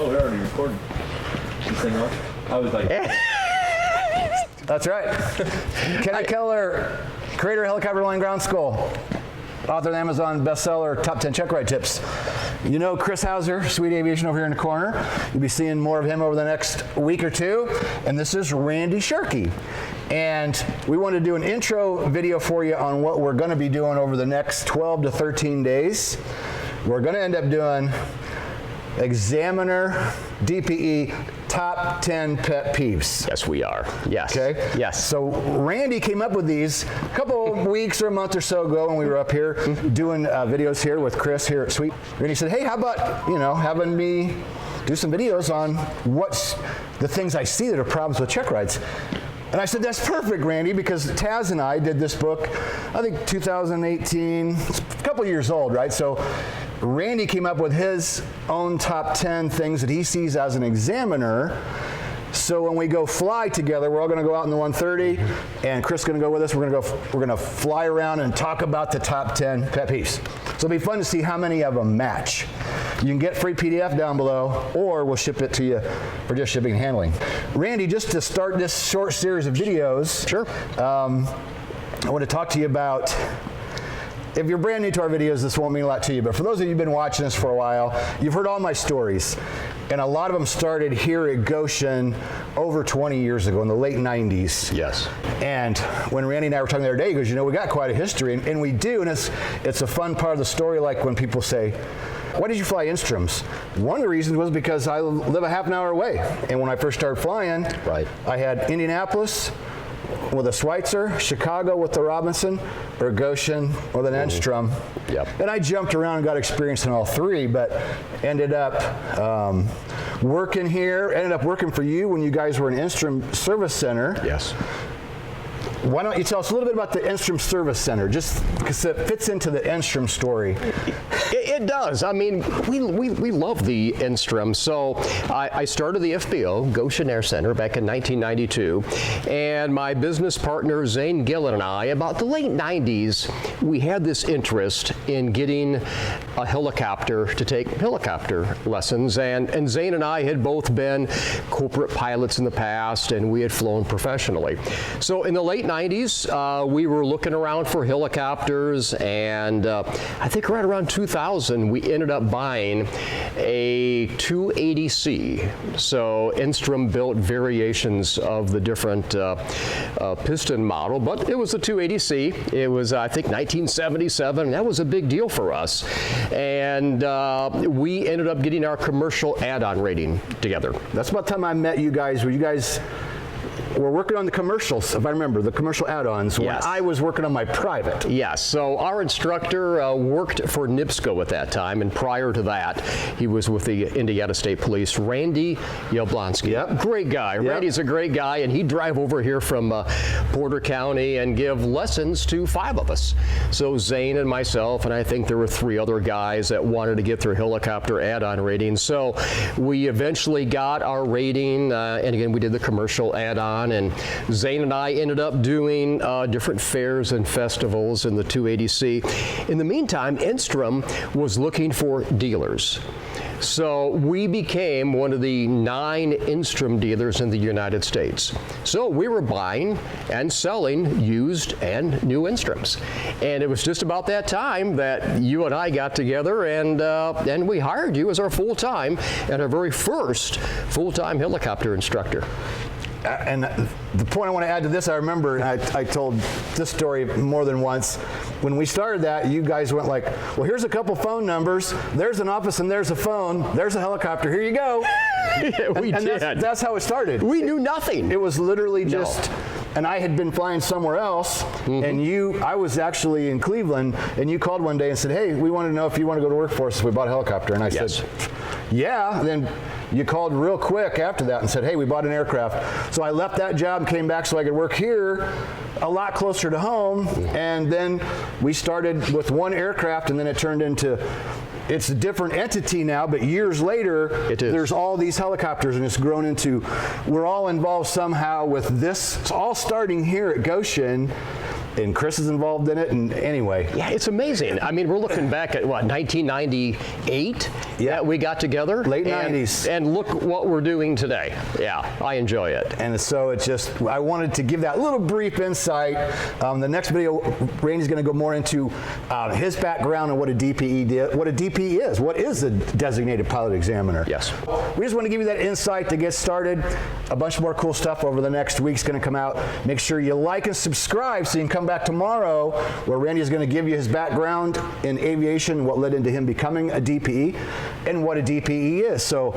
oh, we're already recording. I was like, That's right. Kenny Keller, creator of Helicopter Line Ground School, author of the Amazon bestseller, Top 10 Check Ride Tips. You know Chris Hauser, Sweet Aviation over here in the corner. You'll be seeing more of him over the next week or two. And this is Randy Shirky. And we want to do an intro video for you on what we're going to be doing over the next 12 to 13 days. We're going to end up doing Examiner DPE Top 10 Pet Peeves. Yes, we are. Yes. Okay? Yes. So Randy came up with these a couple of weeks or a month or so ago when we were up here doing videos here with Chris here at Sweet. Randy said, hey, how about, having me do some videos on what's the things I see that are problems with check rides. And I said, that's perfect, Randy, because Taz and I did this book, I think 2018, it's a couple years old, right? So Randy came up with his own top 10 things that he sees as an examiner. So when we go fly together, we're all going to go out in the 130, and Chris is going to go with us. We're going to fly around and talk about the top 10 pet peeves. So it'll be fun to see how many of them match. You can get free PDF down below, or we'll ship it to you for just shipping and handling. Randy, just to start this short series of videos, Sure. I want to talk to you about, if you're brand new to our videos, this won't mean a lot to you, but for those of you who've been watching this for a while, you've heard all my stories. And a lot of them started here at Goshen over 20 years ago in the late 90s. Yes. And when Randy and I were talking the other day, he goes, we got quite a history, and we do, and it's a fun part of the story, like when people say, why did you fly Enstroms? One of the reasons was because I live a half an hour away. And when I first started flying, right, I had Indianapolis with a Schweitzer, Chicago with the Robinson, or Goshen with an Enstrom. Yep. And I jumped around and got experience in all three, but ended up working here, ended up working for you when you guys were in Enstrom Service Center. Yes. Why don't you tell us a little bit about the Enstrom Service Center, just because it fits into the Enstrom story. It does. I mean, we love the Enstrom. So I started the FBO, Goshen Air Center, back in 1992. And my business partner, Zane Gillen, and I, about the late 90s, we had this interest in getting a helicopter to take helicopter lessons. And Zane and I had both been corporate pilots in the past, and we had flown professionally. So in the late 90s, we were looking around for helicopters, and I think right around 2000, we ended up buying a 280C. So Enstrom built variations of the different piston model, but it was a 280C. It was, I think, 1977, and that was a big deal for us. And we ended up getting our commercial add-on rating together. That's about the time I met you guys, where you guys were working on the commercials, if I remember, the commercial add-ons, when Yes. I was working on my private. Yes, so our instructor worked for NIPSCO at that time, and prior to that, he was with the Indiana State Police, Randy Yablonsky. Yep. Great guy. Yep. Randy's a great guy, and he'd drive over here from Porter County and give lessons to 5 of us. So Zane and myself, and I think there were 3 other guys that wanted to get their helicopter add-on rating. So we eventually got our rating, and again, we did the commercial add-on, and Zane and I ended up doing different fairs and festivals in the 280C. In the meantime, Enstrom was looking for dealers. So we became one of the 9 Enstrom dealers in the United States. So we were buying and selling used and new Enstroms. And it was just about that time that you and I got together, and we hired you as our full-time and our very first full-time helicopter instructor. And the point I want to add to this, I remember, and I told this story more than once, when we started that, you guys went like, well, here's a couple phone numbers, there's an office and there's a phone, there's a helicopter, here you go. Yeah, we did. That's how it started. We knew nothing. It was literally just, and I had been flying somewhere else, and I was actually in Cleveland, and you called one day and said, hey, we want to know if you want to go to work for us if we bought a helicopter. And I said, yeah. And then you called real quick after that and said, hey, we bought an aircraft. So I left that job and came back so I could work here a lot closer to home. And then we started with one aircraft, and then it turned into, it's a different entity now, but years later, there's all these helicopters, and it's grown into, we're all involved somehow with this. It's all starting here at Goshen. and Chris is involved in it. And anyway, Yeah, it's amazing. I mean, we're looking back at what, 1998 that we got together? Late 90s. And look what we're doing today. Yeah, I enjoy it. and so it just, I wanted to give that little brief insight. The next video, Randy's going to go more into his background and what a DPE did, what a DPE is. What is a designated pilot examiner? Yes. We just want to give you that insight to get started. A bunch more cool stuff over the next week's going to come out. Make sure you like and subscribe so you can come back tomorrow where Randy is going to give you his background in aviation, what led into him becoming a DPE, and what a DPE is. So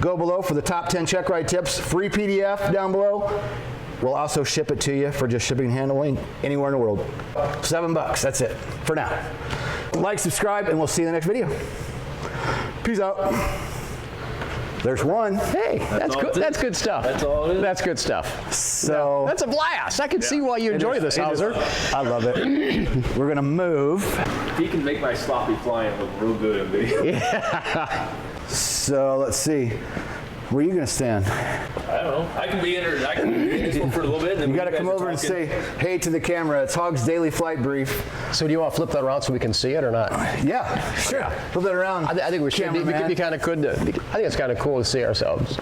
go below for the top 10 check ride tips, free PDF down below. We'll also ship it to you for just shipping and handling anywhere in the world. $7, that's it for now. Like, subscribe, and we'll see you in the next video. Peace out. There's one. Hey, that's good. That's good stuff. That's all it is. That's good stuff. So That's a blast. I can see why you enjoy this, Hauser. I love it. We're gonna move. He can make my sloppy flying look real good in video. So let's see. Where are you gonna stand? I don't know. I can be in this one for a little bit. And then You gotta come over and say hey to the camera. It's Hog's Daily Flight Brief. So do you want to flip that around so we can see it or not? Yeah, sure. Flip that around. I think we should. It could be kind of good. I think it's kind of cool to see ourselves.